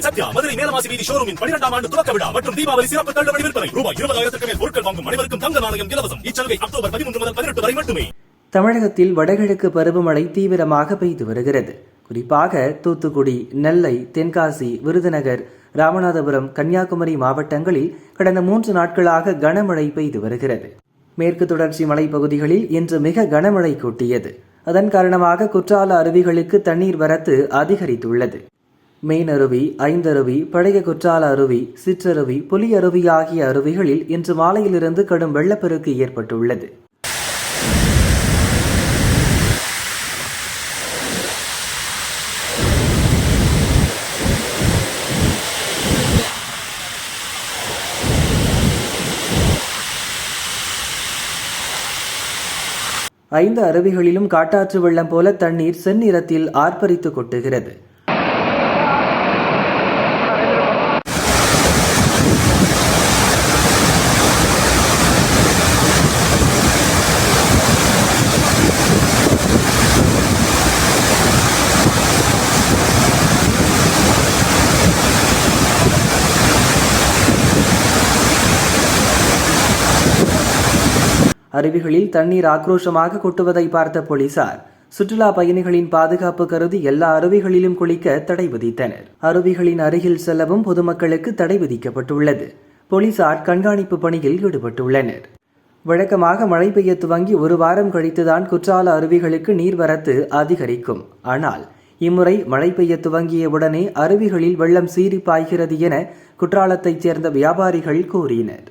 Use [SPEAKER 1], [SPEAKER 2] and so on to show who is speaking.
[SPEAKER 1] உங்கள் சத்யா மதுரை மேலமாசி வீதி ஷோரூமின் 12ஆம் ஆண்டு துவக்க விழா மற்றும் தீபாவளி சிறப்பு தள்ளுபடி விற்பனை ரூபாய் 20,000க்கு மேல் பொருட்கள் வாங்கும் அனைவருக்கும் தங்க நாணயம் இலவசம். இச்சலுகை அக்டோபர் 13 முதல் 18 வரை மட்டுமே.
[SPEAKER 2] தமிழகத்தில் வடகிழக்கு பருவமழை தீவிரமாக பெய்து வருகிறது. குறிப்பாக தூத்துக்குடி, நெல்லை, தென்காசி, விருதுநகர், ராமநாதபுரம், கன்னியாகுமரி மாவட்டங்களில் கடந்த 3 நாட்களாக கனமழை பெய்து வருகிறது. மேற்கு தொடர்ச்சி மலைப்பகுதிகளில் இன்று மிக கனமழை கொட்டியது. அதன் காரணமாக குற்றால அருவிகளுக்கு தண்ணீர் வரத்து அதிகரித்துள்ளது. மெயின் அருவி, ஐந்தருவி, பழைய குற்றால அருவி, சிற்றருவி, புலி அருவி ஆகிய அருவிகளில் இன்று மாலையிலிருந்து கடும் வெள்ளப்பெருக்கு ஏற்பட்டுள்ளது. ஐந்து அருவிகளிலும் காட்டாற்று வெள்ளம் போல தண்ணீர் செந்நிறத்தில் ஆர்ப்பரித்து கொட்டுகிறது. அருவிகளில் தண்ணீர் ஆக்ரோஷமாக கொட்டுவதை பார்த்த போலீசார் சுற்றுலா பயணிகளின் பாதுகாப்பு கருதி எல்லா அருவிகளிலும் குளிக்க தடை விதித்தனர். அருவிகளின் அருகில் செல்லவும் பொதுமக்களுக்கு தடை விதிக்கப்பட்டுள்ளது. போலீசார் கண்காணிப்பு பணியில் ஈடுபட்டுள்ளனர். வழக்கமாக மழை பெய்ய துவங்கி 1 வாரம் கழித்துதான் குற்றால அருவிகளுக்கு நீர்வரத்து அதிகரிக்கும். ஆனால் இம்முறை மழை பெய்ய துவங்கிய உடனே அருவிகளில் வெள்ளம் சீறி பாய்கிறது என குற்றாலத்தைச் சேர்ந்த வியாபாரிகள் கூறினர்.